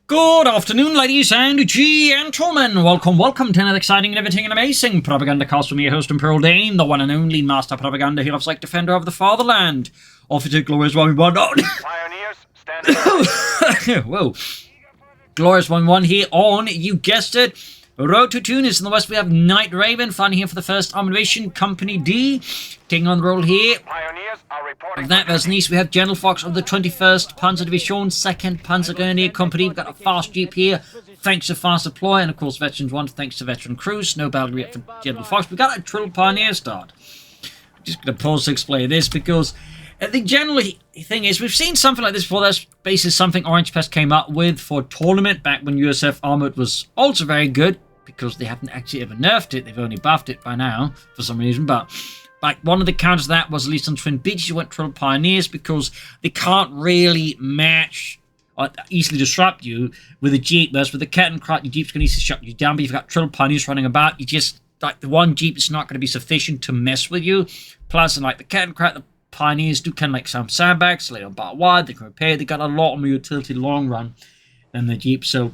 Good afternoon, ladies and gentlemen. Welcome to another exciting, innovating, and amazing Propagandacast with me, your host, Imperial Dane, the one and only Master Propaganda Heroes like Defender of the Fatherland. Officer Glorious 1-1. Pioneers, stand by. Whoa. Glorious 1-1 here on, you guessed it, road to Tunis. In the west, we have Night Raven, flying here for the 1st Armoured Division, Company D, taking on the role here. Pioneers are reporting. Of that, versus in the east, we have Gentlefox of the 21st Panzer Division, 2nd Panzer Grenadier Company. We've got a fast jeep here, thanks to fast deploy, and of course, Veterans 1, thanks to Veteran Crews. No battle yet for Gentlefox. We've got a Triple Pioneer start. I'm just going to pause to explain this because the general thing is, we've seen something like this before. That's basically something Orange Pest came up with for a tournament back when USF Armoured was also very good, because they haven't actually ever nerfed it. They've only buffed it by now for some reason, but like one of the counters to that was, at least on Twin Beaches, you went Triple Pioneers because they can't really match or easily disrupt you with a Jeep. Whereas with the Kettenkrat, your Jeep's going to easily shut you down, but you've got Triple Pioneers running about. You just, like, the one Jeep is not going to be sufficient to mess with you. Plus, and like the Kettenkrat, the Pioneers do kind of like some sandbags, lay on bar wide, they can repair. They got a lot more utility long run than the Jeep, so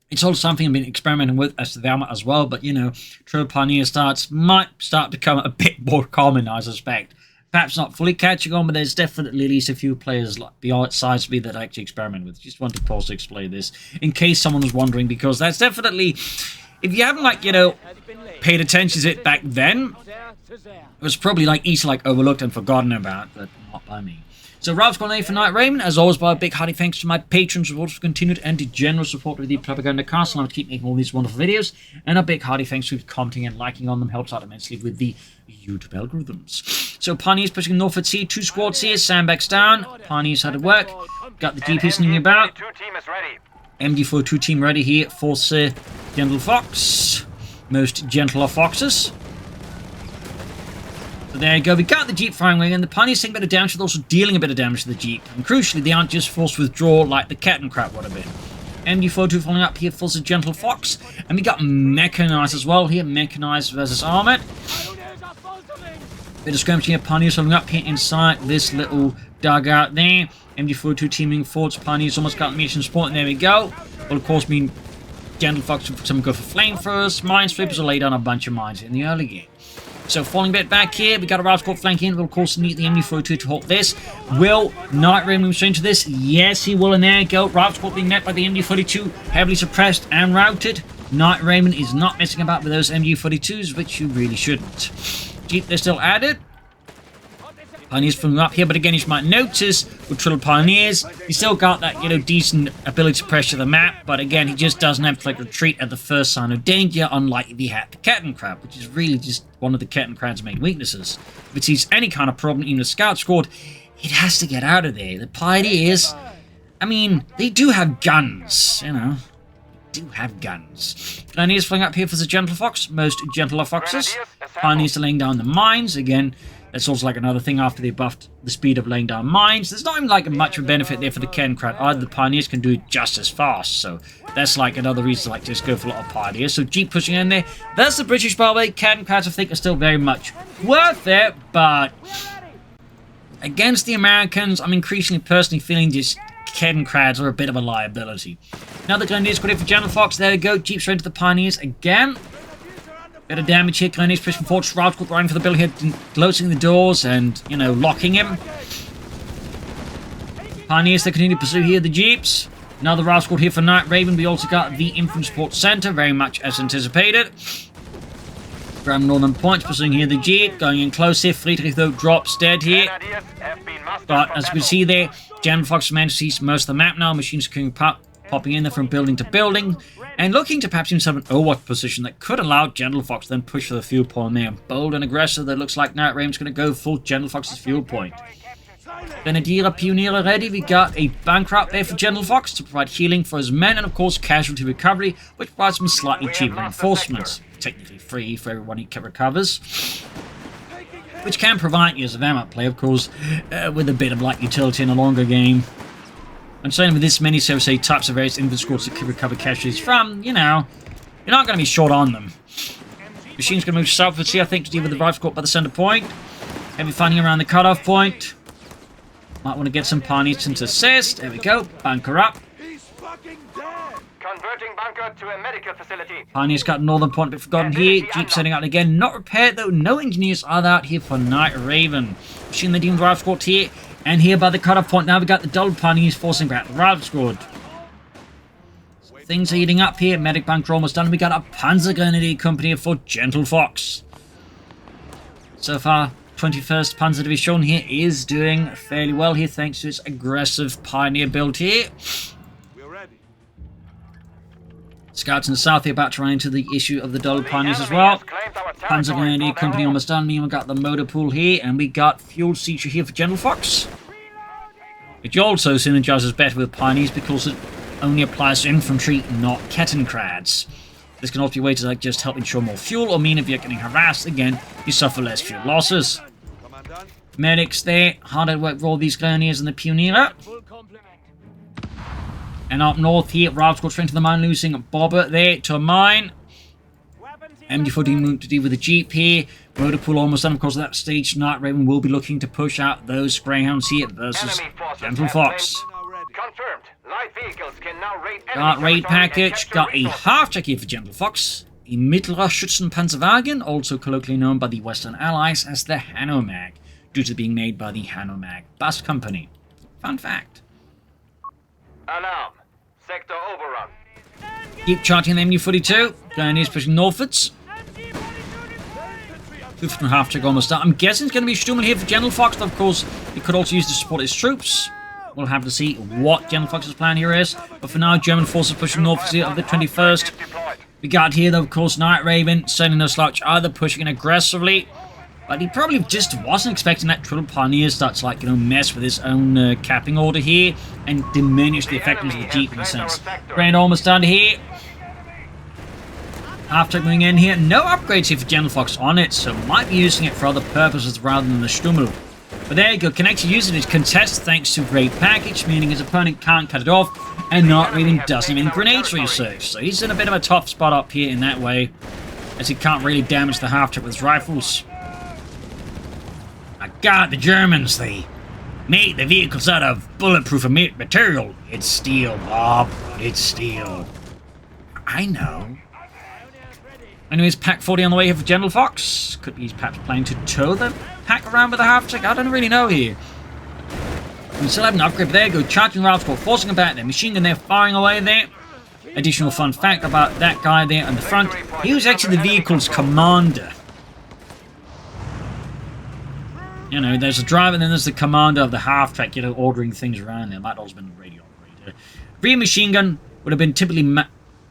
it's also something I've been experimenting with as to the armor as well, but, you know, Triple Pioneer starts might start to become a bit more common, I suspect. Perhaps not fully catching on, but there's definitely at least a few players like besides me that I actually experiment with. Just want to pause to explain this, in case someone was wondering, because that's definitely, if you haven't, like, you know, paid attention to it back then, it was probably, like, easily, like, overlooked and forgotten about, but not by me. So, Ralph's gone for Night Raven. As always, by a big hearty thanks to my patrons who also continued and generous support with the Propagandacast, and I'll keep making all these wonderful videos. And a big hearty thanks to commenting and liking on them, helps out immensely with the YouTube algorithms. So, Pioneers pushing north at sea, 2 squads here, sandbags down. Pioneers had to work. Got the Jeep histoning about. Team is ready. MD42 team ready here for Sir Gentlefox. Most gentler foxes. So there you go, we got the Jeep firing away, and the Pioneers taking a bit of damage, but also dealing a bit of damage to the Jeep. And crucially, they aren't just forced withdraw like the Kettenkrat would have been. MD42 following up here for the Gentlefox. And we got Mechanized as well here, Mechanized versus Armoured. Bit of skirmishing here, Pioneers following up here inside this little dugout there. MD42 teaming forwards, Pioneers almost got mission support, and there we go. Well, of course, mean Gentlefox for some go for flamethrowers, minesweepers, or lay down a bunch of mines in the early game. So, falling a bit back here, we got a Ralph flanking. We'll, of course, need the MD42 to halt this. Will Night Raven move straight into this? Yes, he will, and there you go. Ralph's being met by the MD42, heavily suppressed and routed. Night Raven is not messing about with those MD42s, which you really shouldn't. Jeep, they're still at it. Pioneers filling up here, but again, you might notice with Triple Pioneers, he still got that, you know, decent ability to pressure the map, but again, he just doesn't have to, like, retreat at the first sign of danger, unlike the Kettenkrat, which is really just one of the Kettenkrat's main weaknesses. If it sees any kind of problem, even a scout squad, it has to get out of there. The Pioneers, I mean, they do have guns, you know. They do have guns. Pioneers flying up here for the Gentlefox, most gentler foxes. Pioneers are laying down the mines, again. That's also like another thing after they buffed the speed of laying down mines. There's not even like much of a benefit there for the Kettenkrat. Either the Pioneers can do it just as fast. So that's like another reason to like just go for a lot of Pioneers. So Jeep pushing in there. That's the British, by the way. Kettenkrats I think are still very much worth it. But against the Americans, I'm increasingly personally feeling just Kettenkrats are a bit of a liability. Now the Grenadiers got it for Gentlefox. There we go. Jeep straight into the Pioneers again. Bit of damage here, Grenadiers pushing forward, Shroud got running for the bill here, closing the doors and, you know, locking him. Pioneers, they continue to pursue here the Jeeps. Now the Rouse squad here for Night Raven. We also got the Infantry Support Center, very much as anticipated. Grand Northern Points pursuing here the Jeep, going in close here. Friedrich, though, drops dead here. But as we see there, Gentlefox managed to see most of the map now. Machines popping in there from building to building. And looking to perhaps himself an overwatch position that could allow Gentlefox then push for the fuel point there. Bold and aggressive, that looks like Night Raven's going to go full Gentlefox's fuel point. Grenadier Pioneer ready. We got a bankrupt there for Gentlefox to provide healing for his men, and of course casualty recovery, which provides some slightly cheaper reinforcements. Technically free for everyone he recovers. Which can provide you as a VAMAP play, of course, with a bit of like utility in a longer game. And certainly with this many, so say, types of various infantry squads that can recover casualties from, you know, you're not going to be short on them. Machine's going to move southwards here, I think, to deal with the Rifle Corps by the center point. Heavy fighting around the cutoff point. Might want to get some Pioneers to assist. There we go. Bunker up. Converting bunker to a medical facility. Pioneers got northern point a bit forgotten here. Jeep setting out again. Not repaired though. No engineers are out here for Night Raven. Machine the Demon Drive Squad here. And here by the cutoff point now we got the double Pioneers forcing back the Drive Squad. So things are heating up here. Medic bunker almost done. We got a Panzer Grenadier Company for Gentlefox. So far, 21st Panzer Division here is doing fairly well here thanks to its aggressive Pioneer build here. Scouts in the south here about to run into the issue of the double Pioneers as well. Panzer Grenadier Company almost done. We got the motor pool here, and we got fuel seizure here for Gentlefox. Which also synergizes better with Pioneers because it only applies to infantry, not Kettenkrads. This can also be a way to like just help ensure more fuel, or mean if you're getting harassed again, you suffer less fuel losses. Medics there, hard at work for all these Grenadiers and the Pioneer. And up north here, Ralph's got straight to the mine, losing Bobber there to a mine. MD14 moved to deal with the Jeep here. Motor pool almost done. Of course, at that stage, Night Raven will be looking to push out those Greyhounds here versus Gentlefox. Confirmed. Light vehicles can now raid Got raid package. Got a half-track here for Gentlefox. A Mittlerer Schützenpanzerwagen, also colloquially known by the Western Allies as the Hanomag, due to being made by the Hanomag Bus Company. Fun fact. Alarm. Sector overrun. Keep charging the MU-42. Grenadiers pushing northwards. 5.5 track almost done. I'm guessing it's going to be Stummel here for Gentlefox, but of course, he could also use to support his troops. We'll have to see what Gentlefox's plan here is. But for now, German forces pushing northwards here of the 21st. We got here, though, of course, Night Raven, certainly no slouch either, pushing in aggressively. But he probably just wasn't expecting that triple Pioneer start to, like, you know, mess with his own capping order here and diminish the effectiveness of the Jeep in a sense. Grand almost done here. After moving in here, no upgrades here for Gentlefox on it, so might be using it for other purposes rather than the Stummel. But there you go, can actually use it as contest thanks to raid package, meaning his opponent can't cut it off, and Night Raven doesn't even grenade research. So he's in a bit of a tough spot up here in that way, as he can't really damage the half-track with his rifles. God, the Germans, they made the vehicles out of bulletproof material. It's steel, Bob. It's steel. I know. Anyways, Pack 40 on the way here for Gentlefox. Could be perhaps planning to tow the pack around with a half-track. I don't really know here. We still have an upgrade, but there you go. Charging routes, forcing them back. Their machine gun there, firing away there. Additional fun fact about that guy there on the front. He was actually the vehicle's commander. You know, there's a driver and then there's the commander of the half-track, you know, ordering things around there. Might also have been the radio operator. Rear machine gun would have been typically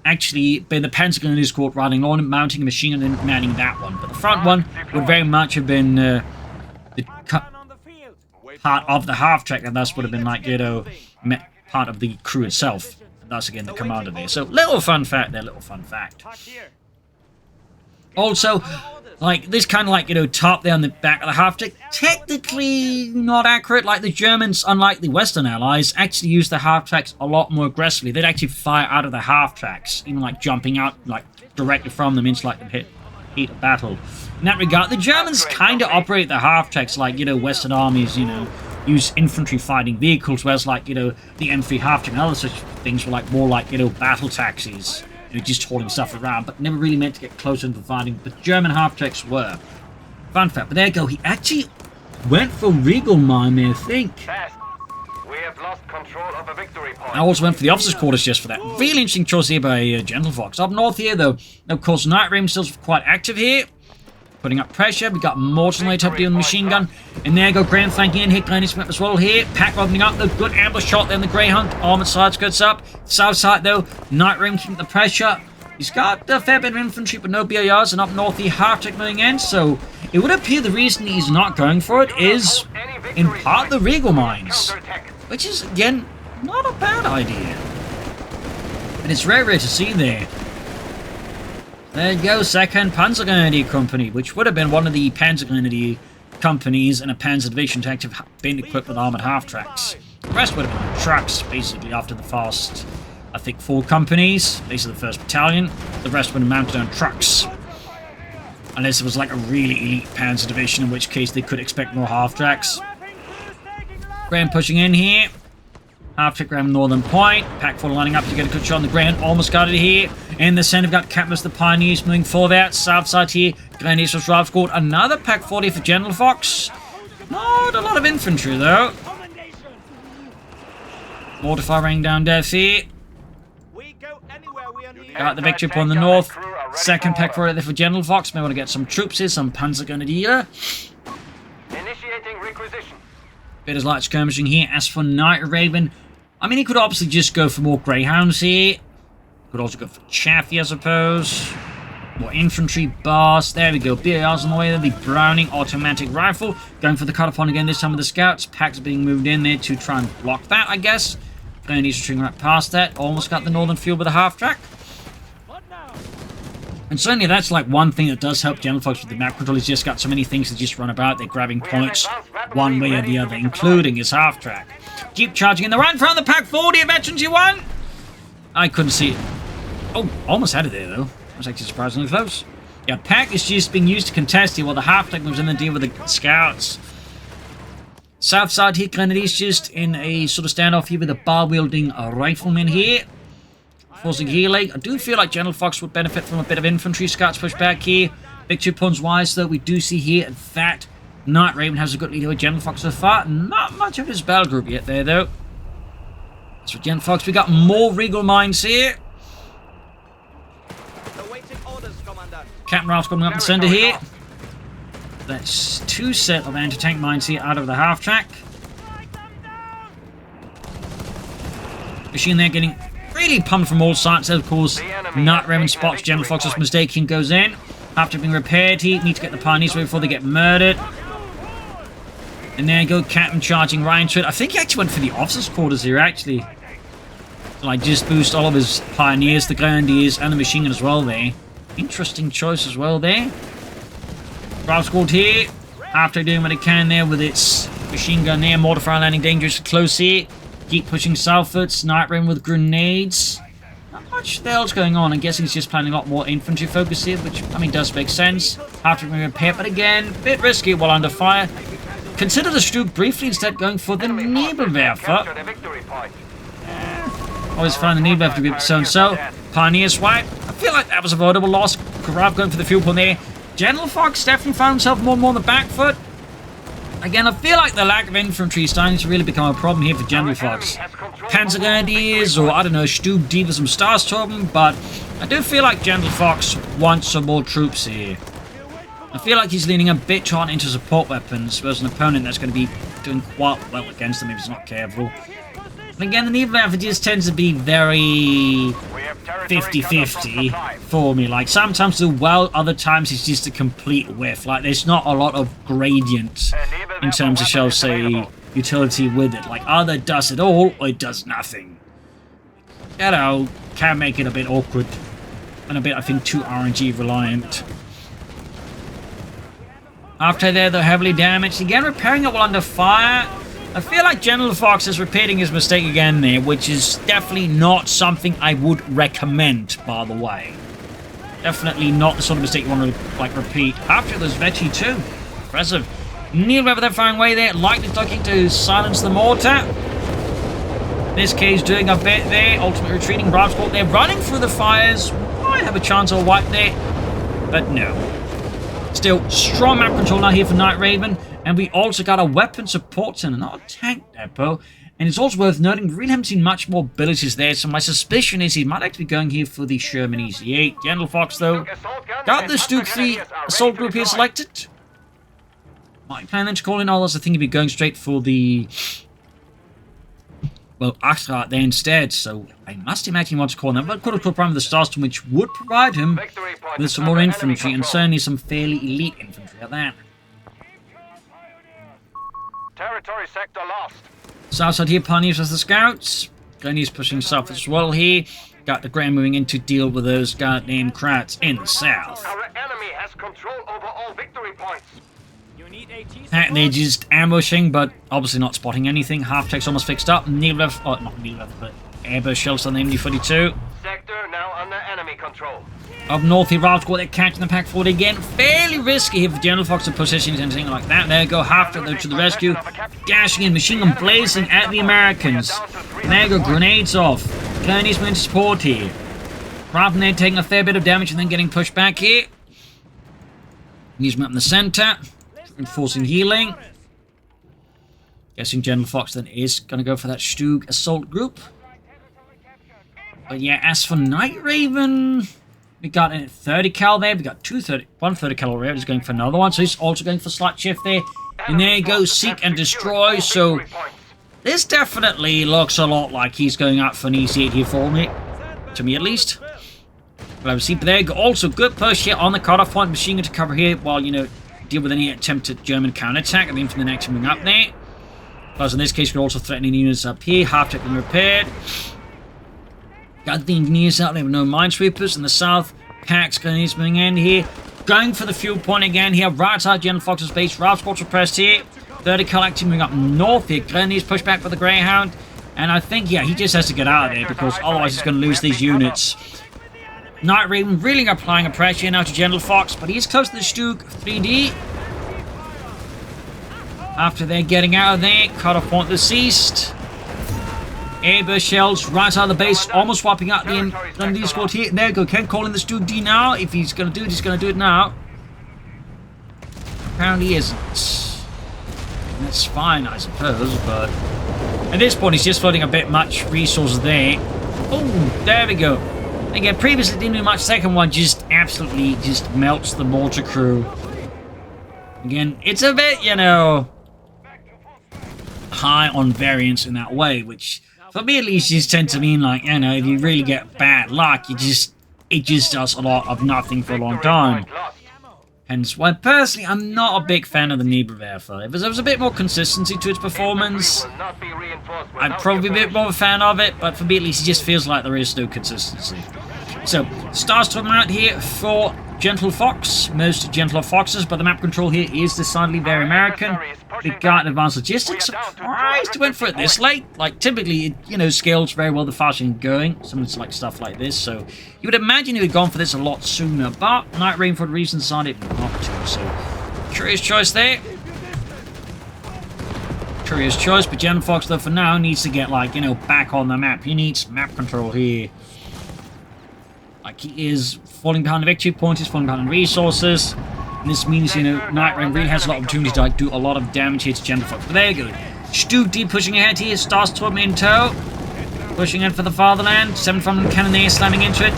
actually been the Panzer Grenadier Squad riding on, mounting a machine gun and manning that one. But the front one would very much have been the part of the half-track, and thus would have been like, you know, part of the crew itself. And thus, again, the commander there. So, little fun fact there, little fun fact. Also, like, this kind of like, you know, top there on the back of the half-track, technically not accurate. Like, the Germans, unlike the Western Allies, actually use the half-tracks a lot more aggressively. They'd actually fire out of the half-tracks, even like jumping out, like, directly from them into, like, the heat of battle. In that regard, the Germans kind of operate the half-tracks like, you know, Western armies, you know, use infantry fighting vehicles, whereas, like, you know, the M3 half-track and other such things were, like, more like, you know, battle taxis. You know, just hauling stuff around, but never really meant to get closer into the fighting. But German half-tracks were. Fun fact, but there you go. He actually went for Regal Mine, I think. We have lost control of a victory point. I also went for the officers' quarters just for that. Really interesting choice here by Gentlefox. Up north here, though, of course, Night Raven still quite active here. Putting up pressure. We got Morton later up dealing with the machine gun. And there you go, Grand flanking in. Hit Glennis as well here. Pack opening up, though. Good ambush shot there in the Greyhound. Armored side skirts up. South side, though. Night Raven keeping the pressure. He's got a fair bit of infantry, but no BIRs. And up north, the half-track moving in. So it would appear the reason he's not going for it is, in part, the Regal Mines. Which is, again, not a bad idea. But it's rare to see there. There you go, 2nd Panzer Grenadier Company, which would have been one of the Panzer Grenadier companies in a Panzer Division to have been equipped with armoured half-tracks. The rest would have been on trucks, basically, after the first, I think, 4 companies, basically the 1st Battalion. The rest would have mounted on trucks. Unless it was like a really elite Panzer Division, in which case they could expect more half-tracks. Graham pushing in here. Half track around Northern Point. Pack 4 lining up to get a good shot on the ground. Almost got it here. In the center, we've got Captain's the Pioneers moving forward out. South side here. Grenadiers was Drive scored. Another Pack 40 for Gentlefox. Not a lot of infantry, though. Mortar fire raining down death here. Got the victory upon the north. Second Pack 40 there for Gentlefox. May want to get some troops here. Some Panzergrenadier. Initiating requisition. Bit of light skirmishing here. As for Night Raven, I mean, he could obviously just go for more Greyhounds here. Could also go for Chaffee, I suppose. More infantry bars. There we go. BARs on the way there. The Browning automatic rifle. Going for the cut upon again, this time with the scouts. Packs being moved in there to try and block that, I guess. Grenadiers retreating right past that. Almost got the northern field with a half track. And certainly that's like one thing that does help Gentlefox with the map control. He's just got so many things to just run about. They're grabbing points one way or the other, including his half track. Keep charging in the right in front of the Pack 40 of veterans you won. I couldn't see it. Oh, almost had it there though. That was actually surprisingly close. Yeah, Pack is just being used to contest here while the half track moves in and deal with the scouts. South side here, Grenadiers just in a sort of standoff here with a bar-wielding rifleman here. Forcing healing. I do feel like Gentlefox would benefit from a bit of infantry. Scouts push back here. Victory puns wise, though, we do see here that Night Raven has a good lead over Gentlefox so far. Not much of his battle group yet there, though. As for Gentlefox, we got more Regal mines here. Captain Ralph's coming up the center here. That's 2 set of anti-tank mines here out of the half track. Machine there getting really pumped from all sides. Of course, Night Raven spots Gentlefox's mistake and goes in. After being repaired, he needs to get the Pioneers ready before they get murdered. And there you go, Captain charging right into it. I think he actually went for the officers' quarters here, actually. So, like, just boost all of his Pioneers, the Grenadiers, and the machine gun as well there. Interesting choice as well there. Drive squad here. After doing what it can there with its machine gun there. Mortar fire landing dangerously close here. Keep pushing southwards. Night Raven with grenades. Not much else going on. I'm guessing he's just planning a lot more infantry focus here, which, I mean, does make sense. After being repaired, but again, a bit risky while under fire. Consider the Stroop briefly instead going for the Nebelwerfer. Always find the Nebelwerfer to be so-and-so. Pioneer swipe. I feel like that was a avoidable loss. Karav going for the fuel pump there. Gentlefox definitely found himself more and more on the back foot. Again, I feel like the lack of infantry is starting to really become a problem here for Gentlefox. Panzergrenadiers, or I don't know, Stube D with some Starstorm, but I do feel like Gentlefox wants some more troops here. I feel like he's leaning a bit too hard into support weapons versus an opponent that's going to be doing quite well against him if he's not careful. And again, the Nebelwerfer just tends to be very 50-50 for me. Like, sometimes do well, other times it's just a complete whiff. Like, there's not a lot of gradient in terms of, shall we say, utility with it. Like, either it does it all, or it does nothing. You know, can make it a bit awkward. And a bit, I think, too RNG reliant. After there, they're heavily damaged. Again, repairing it while under fire. I feel like Gentlefox is repeating his mistake again there, which is definitely not something I would recommend, by the way. Definitely not the sort of mistake you want to, like, repeat. After there's Veggie too. Impressive. Nebelwerfer they're firing away there. Lightly ducking to silence the mortar. This case doing a bit there. Ultimately retreating. Braves caught there. Running through the fires. Might have a chance of a wipe there. But no. Still, strong map control now here for Night Raven. And we also got a weapon support center, not a tank depot. And it's also worth noting, we really haven't seen much more abilities there. So my suspicion is he might actually be going here for the Sherman EZ8. Gentlefox, though, got the Duke 3 assault group here selected. Might plan then to call in all those. I think he'd be going straight for the, well, Achrat there instead. So I must imagine he wants to call in that. But could have prime with the Starstorm, which would provide him with some more infantry. And certainly some fairly elite infantry at that. Territory sector lost. South side here, Pioneers as the scouts. Grenadiers pushing south as well here. Got the Grand moving in to deal with those goddamn Krats in the south. Our enemy has control over all victory points. And they're just ambushing, but obviously not spotting anything. Half tech's almost fixed up. Nebelwerfer, oh, not Nebelwerfer, but airburst shells on the MD-42. Sector now under enemy control. Up north here, Ralph got that catch in the pack forward again. Fairly risky here for Gentlefox to position anything like that. There you go, half to the rescue. Dashing in, machine gun blazing at the Americans. There you go, grenades off. Gurney's moving to support here. Rather than taking a fair bit of damage and then getting pushed back here. Use him up in the center. Enforcing healing. Guessing Gentlefox then is going to go for that Stug assault group. But yeah, as for Night Raven, we got a 30 cal there. We got one 30 cal already. He's going for another one. So he's also going for slight shift there. And there you go, seek and destroy. So this definitely looks a lot like he's going out for an easy 8 here for me. To me at least. But obviously, but there you go. Also, good push here on the cutoff point. Machine gun to cover here while, you know, deal with any attempted German counterattack. And then from the next moving up there. Plus, in this case, we're also threatening units up here. Half-tech and repaired. Got the engineers out there with no minesweepers. In the south, Pax Grenadiers moving in here. Going for the fuel point again here. Right outside Gentlefox's base. Ralph Squad's repressed here. 30 cal active moving up north here. Grenadiers push back for the Greyhound. And I think, yeah, he just has to get out of there because otherwise he's going to lose these units. Night Raven really applying a pressure now to Gentlefox, but he's close to the Stug 3D. After they're getting out of there, cutoff point deceased. Airburst shells right out of the base, almost wiping out the Dundee squad here. There you go, Ken calling the Stug D now. If he's going to do it, he's going to do it now. Apparently he isn't. And that's fine, I suppose, but at this point he's just floating a bit much resources there. Oh, there we go. Again, previously didn't do much. Second one just absolutely just melts the mortar crew. Again, it's a bit, you know, high on variance in that way, which for me at least just tends to mean like, you know, if you really get bad luck, it just does a lot of nothing for a long time. Hence why personally I'm not a big fan of the Nieberwerfer. If there was a bit more consistency to its performance, I'd probably be a bit more of a fan of it, but for me at least it just feels like there is no consistency. So, Starstorm out here for Gentlefox. Most gentler foxes, but the map control here is decidedly very American. We got advanced logistics. Surprised went for it this late. Like, typically, it, you know, scales very well the faster you're going. Some of it's like stuff like this, so you would imagine you would have gone for this a lot sooner, but Night Raven for the reason decided not to, so curious choice there. Curious choice, but Gentlefox, though, for now, needs to get, like, you know, back on the map. He needs map control here. Like, he is falling behind the victory point, he's falling behind resources. And this means, you know, Night Raven really has a lot of opportunity to like, do a lot of damage here to Gentlefox. But there you go. Stug D pushing ahead here, Starstorm in tow. Pushing in for the fatherland. 7 cannon there, slamming into it.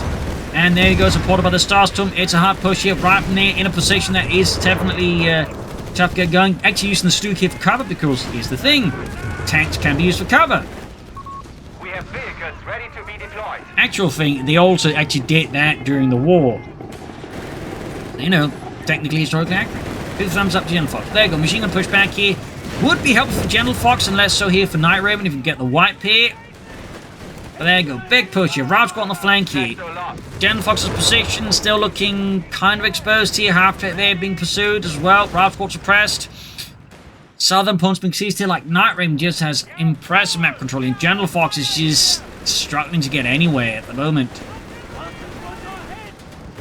And there you go, supported by the Starstorm. It's a hard push here, right from there, in a position that is definitely tough to get going. Actually using the Stug here for cover, because here's the thing. Tanks can be used for cover. We have vehicles ready to be deployed. Actual thing, they also actually did that during the war. You know, technically historically accurate. Big thumbs up to Gentlefox. There you go, machine gun push back here. Would be helpful for Gentlefox and less so here for Night Raven if you can get the wipe here. But there you go, big push here. Route squad on the flank here. Gentlefox's position still looking kind of exposed here. Half there being pursued as well. Route squad suppressed. Southern points being seized here. Like Night Raven just has impressive map control. And Gentlefox is just struggling to get anywhere at the moment.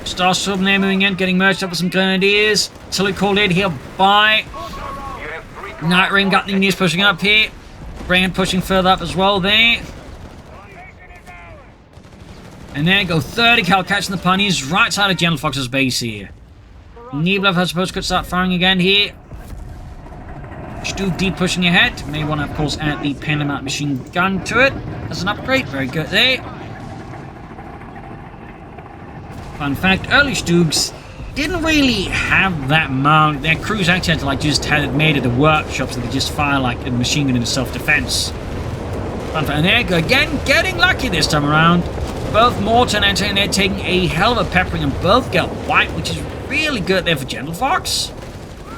Starstorm there moving in, getting merged up with some Grenadiers. Tilly called in here by Night Raven. Got the news pushing up here. Brand pushing further up as well there. And there you go, 30 cal catching the punies right side of Gentlefox's base here. Neblev, I suppose, could start firing again here. Stug D pushing ahead. May want to, of course, add the Panamount machine gun to it as an upgrade. Very good there. Fun fact, early Stugs didn't really have that mount. Their crews actually had to, like, just had it made at the workshops, so they just fire, like, a machine gun into self-defense. Fun fact, and there you go, again, getting lucky this time around. Both Mortar and Antonio, they're taking a hell of a peppering and both get white, which is really good there for Gentlefox.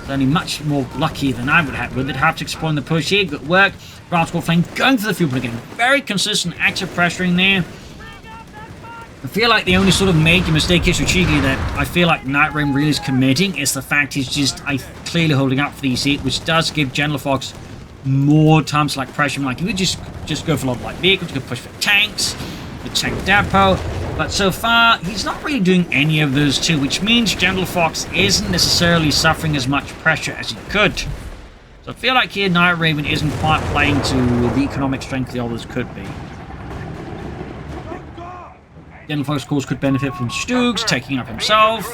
It's only much more lucky than I would have with it. Have to exploit the push here. Good work. Route squad flame going for the fuel, but again, very consistent active pressuring there. I feel like the only sort of major mistake here strategically that I feel like Night Raven really is committing is the fact he's just clearly holding up for the E8, which does give Gentlefox more time to like pressure him. Like, you would just go for a lot of light vehicles, you could push for tanks, the tank depot, but so far he's not really doing any of those two, which means Gentlefox isn't necessarily suffering as much pressure as he could. So I feel like here Night Raven isn't quite playing to the economic strength the others could be. Gentlefox, of course, could benefit from Stoogs taking up himself.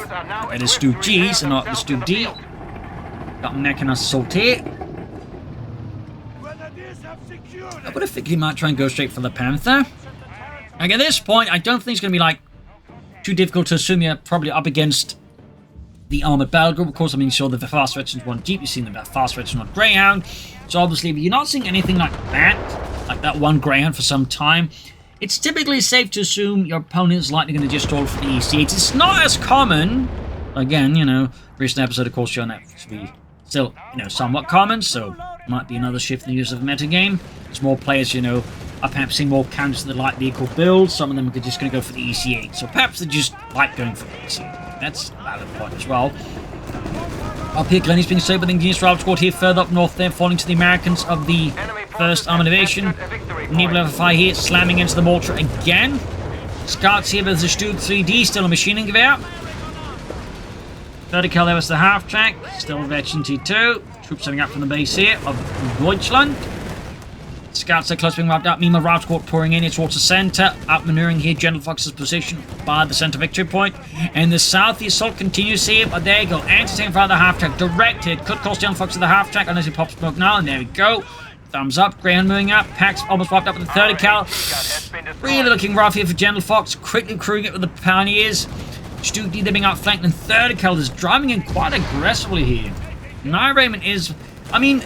It is Stoog G's and not the Stoog D. Got Mechanized assault here. I would have figured he might try and go straight for the Panther. Like at this point, I don't think it's going to be like too difficult to assume you're probably up against the armoured battle group. Of course, I mean, you saw the fast veterans one Jeep, you've seen the fast veterans one Greyhound. So obviously, if you're not seeing anything like that one Greyhound for some time, it's typically safe to assume your opponent is likely going to just stall for the EC8. It's not as common. Again, you know, recent episode, of course, showing that to be still, you know, somewhat common. So might be another shift in the use of the metagame. As more players, you know, are perhaps seeing more counters to the light vehicle build. Some of them are just going to go for the EC8. So perhaps they just like going for the EC8. That's a valid point as well. Up here, Glennie's being saved by the Engineers Route Squad here further up north there, falling to the Americans of the 1st Armoured Division. Naval level fire here, slamming into the mortar again. Scouts here with the Stoog 3D, still a machining gewehr. 30 cal there was the half track, still veteran T2. Troops setting up from the base here of Deutschland. Scouts are close being wiped out. Meanwhile, Route Squad pouring in towards the center, outmaneuvering here Gentlefox's position by the center victory point. In the south, the assault continues here, but there you go. Anti-tank fire the half track, directed. Could cost Gentlefox to the half track unless he pops smoke now, and there we go. Thumbs up, Greyhound moving up. Packs almost wiped up with the 30 cal. Really looking rough here for Gentlefox, quickly crewing it with the Pioneers. Stoog D they're being outflanked, and 30 cal is driving in quite aggressively here. Night Raven is, I mean,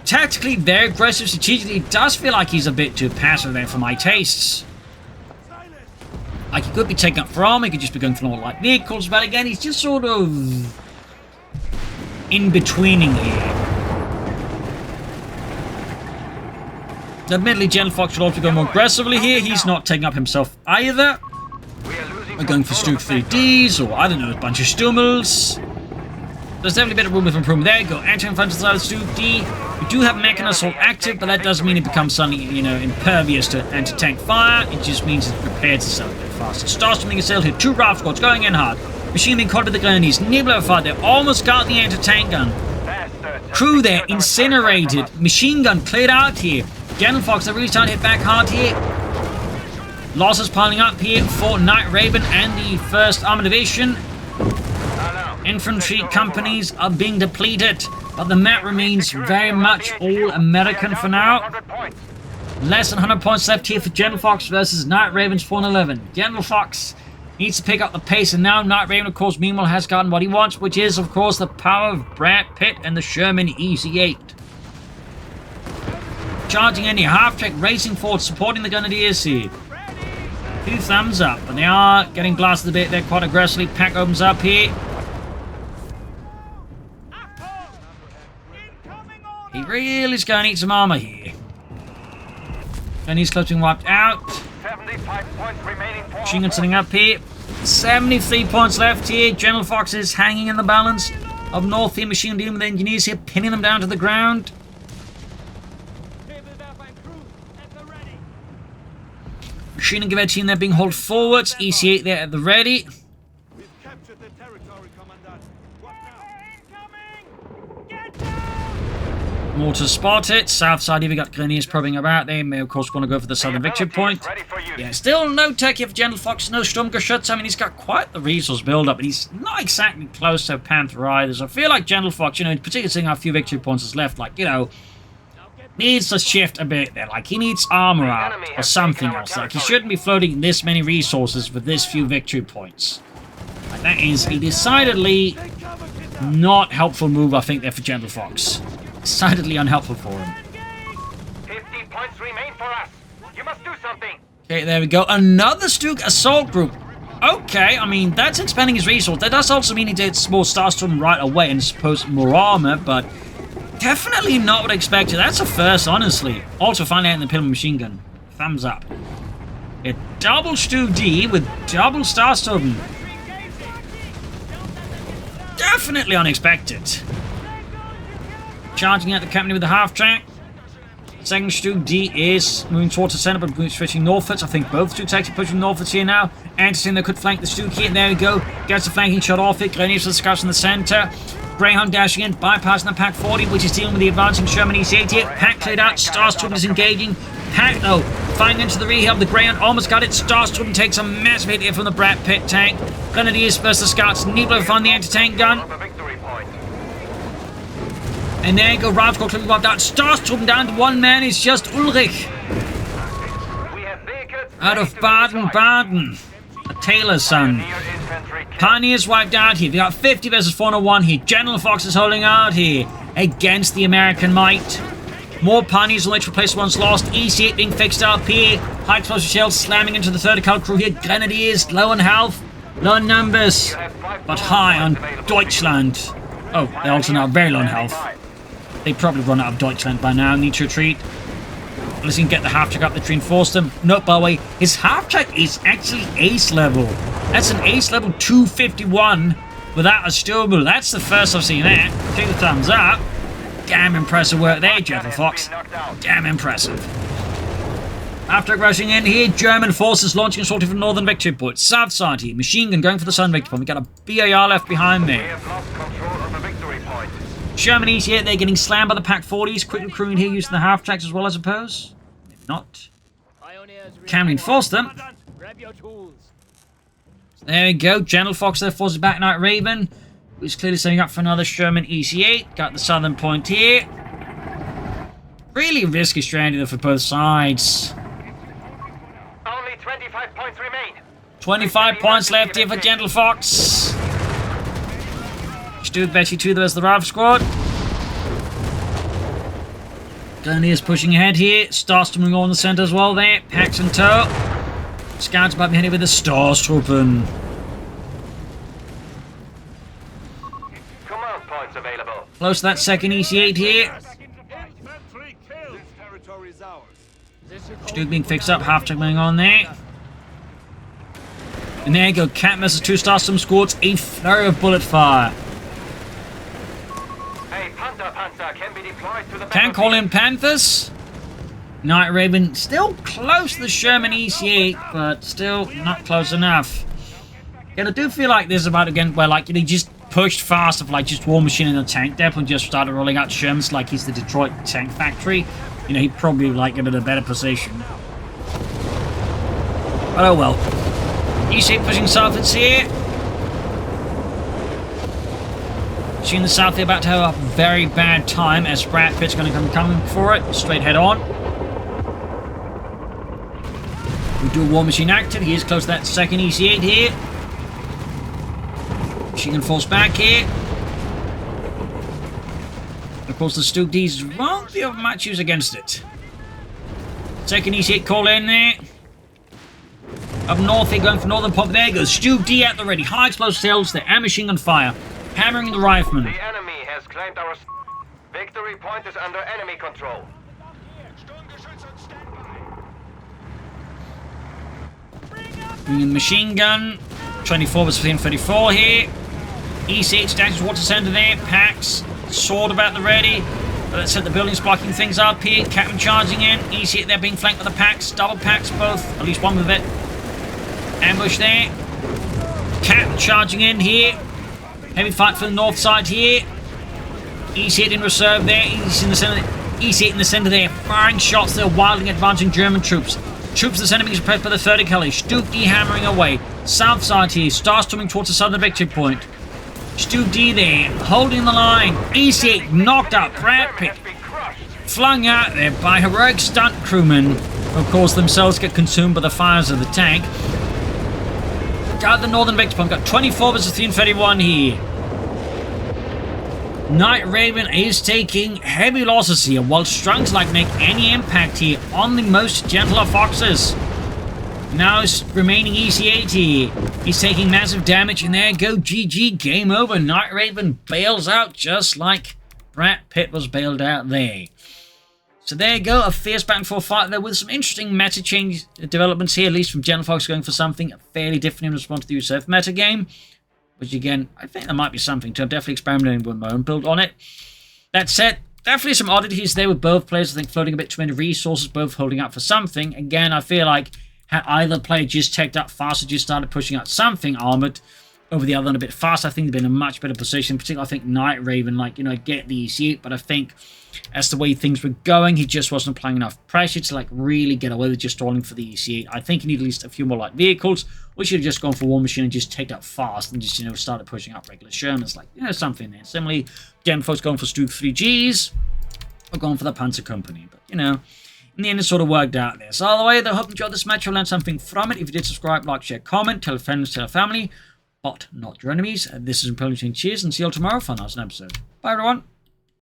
tactically very aggressive. Strategically, it does feel like he's a bit too passive there for my tastes. Like, he could be taking up from, he could just be going for normal light vehicles, but again, he's just sort of in-betweening here. Admittedly, Gentlefox should also go more aggressively here. He's not taking up himself either. We're going for Stoog 3Ds, or I don't know, a bunch of Stummels. There's definitely a bit of room for improvement. There you go. Anti-infantry side of Stoog D. We do have Mechanized assault active, but that doesn't mean it becomes suddenly, you know, impervious to anti-tank fire. It just means it's prepared to sell a bit faster. Stars being assailed here. 2 Ralph squads going in hard. Machine being caught with the grenades. Nibbler fire. They almost got the anti-tank gun. Crew there incinerated. Machine gun cleared out here. Gentlefox, they're really starting to hit back hard here. Losses piling up here for Night Raven and the 1st Armoured Division. Infantry companies are being depleted, but the map remains very much all American for now. Less than 100 points left here for Gentlefox versus Night Raven's 4-11. Gentlefox needs to pick up the pace, and now Night Raven, of course, meanwhile has gotten what he wants, which is, of course, the power of Brad Pitt and the Sherman EC8. Charging any half-track, racing forward, supporting the Grenadiers here. 2 thumbs up, but they are getting blasted a bit there quite aggressively. Pack opens up here. He really is going to need some armor here. And he's close to being wiped out. 75 points remaining. Machine gun sitting up here. 73 points left here. Gentlefox is hanging in the balance. Up north here, machine gun dealing with the engineers here, pinning them down to the ground. Machine gun gewehr team there being hauled forwards. EC8 there at the ready. We've captured the territory, Commandant. What now? Mortar spotted. South side here we got Grenadiers probing about. They may of course want to go for the southern victory point. Yeah, still no tech here for Gentlefox, no Sturmgeschütz. I mean, he's got quite the resource build up, but he's not exactly close to Panther either. So I feel like Gentlefox, you know, in particular seeing how few victory points is left, like, you know, needs to shift a bit there. Like, he needs armor out or something else. Like, he shouldn't be floating this many resources with this few victory points. Like, that is a decidedly not helpful move, I think, there for Gentlefox. Decidedly unhelpful for him. 50 points remain for us. You must do something. Okay, there we go. Another Stoog assault group. Okay, I mean, that's expanding his resource. That does also mean he did more Starstorm right away and suppose more armor, but definitely not what I expected. That's a first, honestly. Also, finally out in the Pillar Machine Gun. Thumbs up. A double Stoog D with double Starstorm. Definitely unexpected. Charging out the company with the half track. Second Stoog D is moving towards the center, but switching northwards. I think both Stoogs actually pushing northwards here now. Anderson, they could flank the Stoog here. There we go. Gets the flanking shot off it. Grenadiers for the scouts in the center. Greyhound dashing in, bypassing the Pack 40, which is dealing with the advancing Sherman EC-8 here. Pack cleared out, Starstorm is engaging. Pack, though, flying into the rear of the Greyhound, almost got it. Starstorm takes a massive hit here from the Brat Pit tank. Grenadiers versus the Scouts. Niebler found the anti-tank gun. And there you go, Ralph got clearly wiped out. Starstorm down to one man, it's just Ulrich. Out of Baden-Baden. A Taylor's son. Pioneers wiped out here. We got 50 versus 401 here. Gentlefox is holding out here against the American might. More Pioneers on which replace ones lost. EC-8 being fixed up here. High explosive shells slamming into the third account crew here. Grenadiers low on health, low in numbers, but high on Deutschland. Oh, they're also now very low on health. They probably run out of Deutschland by now. Need to retreat. Unless he can get the half-track up to reinforce them. Nope, by the way, his half-track is actually ace level. That's an ace level 251 without a Sturmel. That's the first I've seen that. Take the thumbs up. Damn impressive work there, Gentlefox. Damn impressive. After rushing in here, German forces launching a sortie from northern victory point. South side here, machine gun going for the sun victory point. We got a BAR left behind there. Sherman EC-8, they're getting slammed by the Pack 40s. Quick recruiting here using the half tracks as well, I suppose. If not, can reinforce them. So there we go. Gentlefox there forces back Night Raven, who's clearly setting up for another Sherman EC-8. Got the southern point here. Really risky strategy for both sides. Only 25 points remain. 25 points left here for Gentlefox. Stu Betty 2 there's the Ralph squad. Grenadiers pushing ahead here. Starstorming on the center as well there. Packs in tow. Scouts about behind with the Starstruppen. Command points available. Close to that second EC-8 here. Stu being fixed up. Half track going on there. And there you go. Cat versus 2 Starstorm squads. A flurry of bullet fire. Can call in Panthers. Night Raven still close to the Sherman EC-8, but still not close enough. And I do feel like this is about again where like he just pushed fast of like just War Machine in a tank depot and just started rolling out Shermans like he's the Detroit tank factory. You know, he'd probably like get in a better position. But oh well. EC-8 pushing southwards here. She in the south, they're about to have a very bad time as Brat Pit's going to come coming for it. Straight head on. We do a War Machine active. He is close to that second EC-8 here. She can force back here. Of course, the Stoke D's won't be of much use against it. Second EC-8 call in there. Up north, they're going for northern pop. There goes Stu D at the ready. High explosive shells, they're ambushing on fire. Hammering the rifleman. The enemy has claimed our victory point is under enemy control. Bringing machine gun. 24 versus 34 here. EC-8 stacks water center there. Packs. Sword about the ready. Let's set the buildings blocking things up here. Captain charging in. EC-8 there being flanked with the packs. Double packs both. At least one with it. Ambush there. Captain charging in here. Heavy fight for the north side here. EC-8 in reserve there. EC-8 in the center. EC-8 in the center there. Firing shots there, wilding advancing German troops. Troops of the center being suppressed by the 30 Kelly. Stuke D hammering away. South side here. Starstorming towards the southern victory point. Stuke D there, holding the line. EC-8 knocked out. Brat Pit flung out there by heroic stunt crewmen. Of course, themselves get consumed by the fires of the tank. Got the northern victory point. Got 24 versus 331 here. Night Raven is taking heavy losses here, while Strung's like make any impact here on the most gentler foxes. Now it's remaining EC-8 here. He's taking massive damage, and there go GG, game over. Night Raven bails out just like Brat Pit was bailed out there. So there you go, a fierce back and forth fight there with some interesting meta change developments here, at least from Gentlefox going for something fairly different in response to the USF meta game. Which again, I think there might be something to. I'm definitely experimenting with my own build on it. That said, definitely some oddities there with both players. I think floating a bit too many resources, both holding out for something. Again, I feel like had either player just teched up faster, just started pushing out something armored, over the other and a bit faster. I think they've been in a much better position, particularly I think Night Raven, like, get the EC8, but I think as the way things were going, he just wasn't applying enough pressure to, like, really get away with just stalling for the EC8. I think he needed at least a few more light vehicles, or he should have just gone for War Machine and just take that fast and just, started pushing up regular Shermans, like, something there. Similarly, Gentlefox going for Stuke 3Gs, or going for the Panzer Company, but, in the end, it sort of worked out there. So, either way, I hope you enjoyed this match. You'll learn something from it. If you did, subscribe, like, share, comment, tell friends, tell family, but not your enemies. This is Imperial Cheers, and see you all tomorrow for another episode. Bye, everyone.